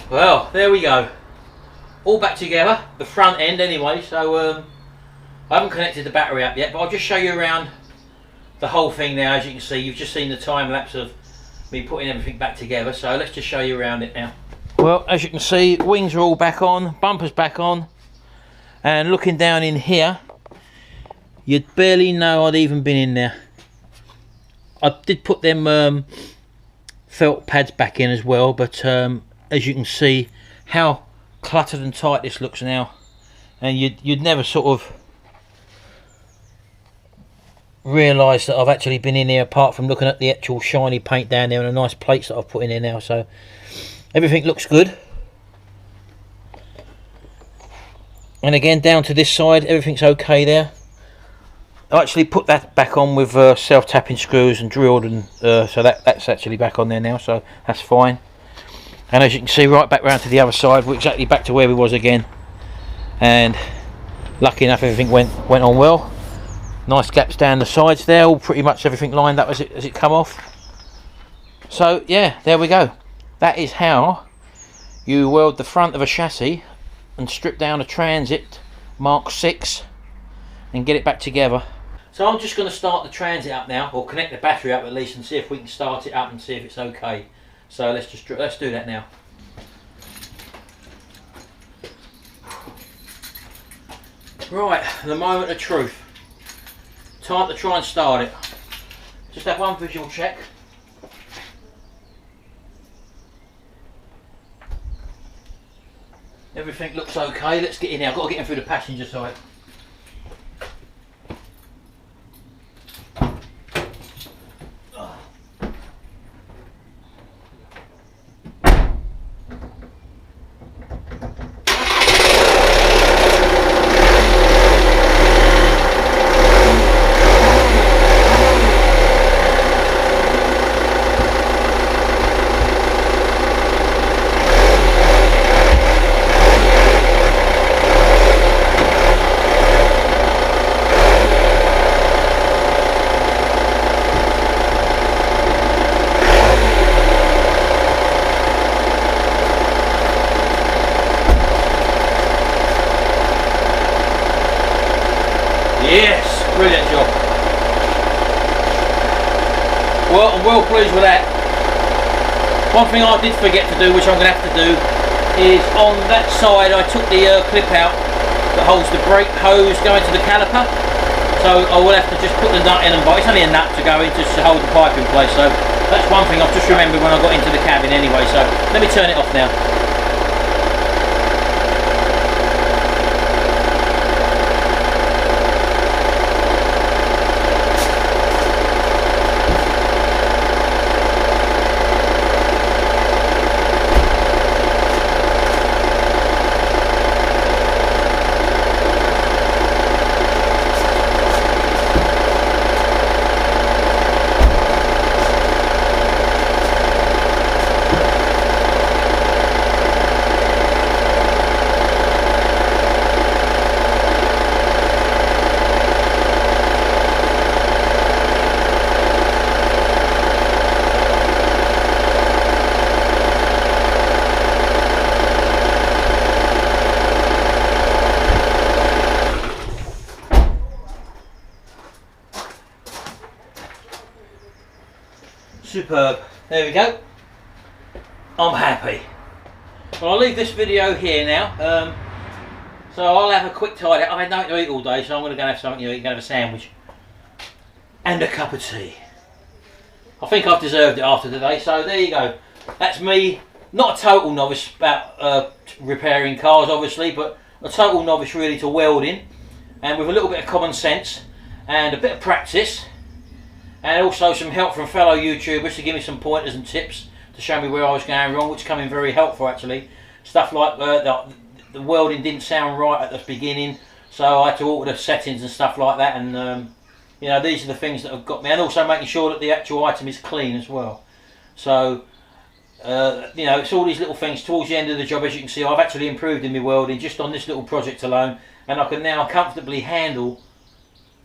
Well, there we go. All back together, the front end anyway, so I haven't connected the battery up yet, but I'll just show you around the whole thing now. As you can see, you've just seen the time lapse of me putting everything back together, so let's just show you around it now. Well, as you can see, wings are all back on, bumpers back on, and looking down in here, you'd barely know I'd even been in there. I did put them felt pads back in as well, but as you can see how cluttered and tight this looks now, and you'd never sort of realise that I've actually been in here apart from looking at the actual shiny paint down there and the nice plates that I've put in there now. So everything looks good, and again down to this side everything's okay there. I actually put that back on with self-tapping screws and drilled, and so that's actually back on there now, so that's fine. And as you can see, right back round to the other side, we're exactly back to where we was again, and lucky enough everything went on well. Nice gaps down the sides there, all pretty much everything lined up as it come off. So yeah, there we go. That is how you weld the front of a chassis and strip down a Transit Mk6 and get it back together. So I'm just going to start the Transit up now, or connect the battery up at least, and see if we can start it up and see if it's okay. So let's do that now. Right, the moment of truth. Time to try and start it. Just have one visual check. Everything looks okay. Let's get in there. I've got to get in through the passenger side. Yes, brilliant job. Well, I'm well pleased with that. One thing I did forget to do, which I'm going to have to do, is on that side I took the clip out that holds the brake hose going to the caliper. So I will have to just put the nut in, and it's only a nut to go in just to hold the pipe in place. So that's one thing I've just remembered when I got into the cabin anyway. So let me turn it off now. Superb. There we go. I'm happy. Well, I'll leave this video here now. So I'll have a quick tidy. I've had nothing to eat all day, so I'm going to go have something to eat. Go have a sandwich and a cup of tea. I think I've deserved it after today. So there you go. That's me. Not a total novice about repairing cars, obviously, but a total novice really to welding, and with a little bit of common sense and a bit of practice, and also some help from fellow YouTubers to give me some pointers and tips to show me where I was going wrong, which came in very helpful actually. Stuff like the welding didn't sound right at the beginning, so I had to alter the settings and stuff like that, and you know, these are the things that have got me, and also making sure that the actual item is clean as well. So you know, it's all these little things. Towards the end of the job, as you can see, I've actually improved in my welding just on this little project alone, and I can now comfortably handle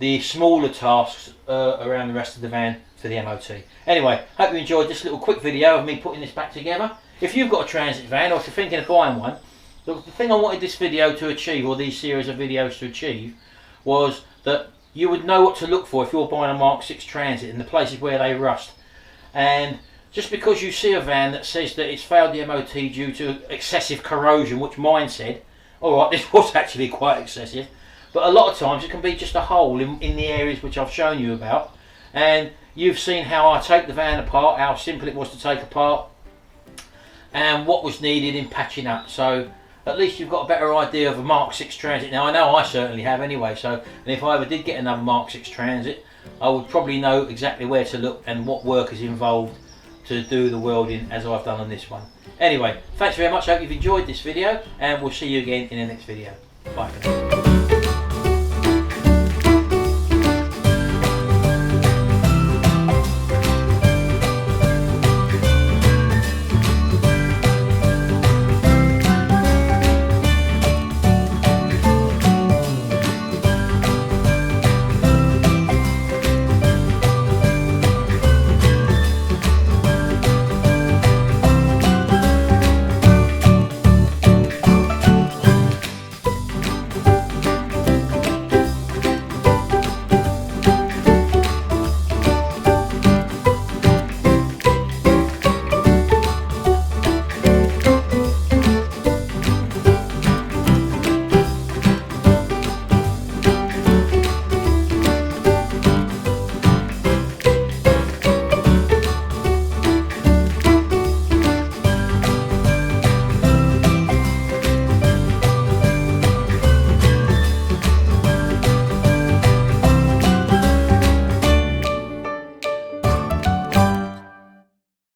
the smaller tasks around the rest of the van for the MOT. Anyway, hope you enjoyed this little quick video of me putting this back together. If you've got a transit van, or if you're thinking of buying one, the thing I wanted this video to achieve, or these series of videos to achieve, was that you would know what to look for if you're buying a Mk6 Transit in the places where they rust. And just because you see a van that says that it's failed the MOT due to excessive corrosion, which mine said, alright, this was actually quite excessive, but a lot of times it can be just a hole in the areas which I've shown you about. And you've seen how I take the van apart, how simple it was to take apart, and what was needed in patching up. So at least you've got a better idea of a Mk6 Transit. Now I know I certainly have anyway, so and if I ever did get another Mk6 Transit, I would probably know exactly where to look and what work is involved to do the welding as I've done on this one. Anyway, thanks very much, I hope you've enjoyed this video, and we'll see you again in the next video. Bye for now.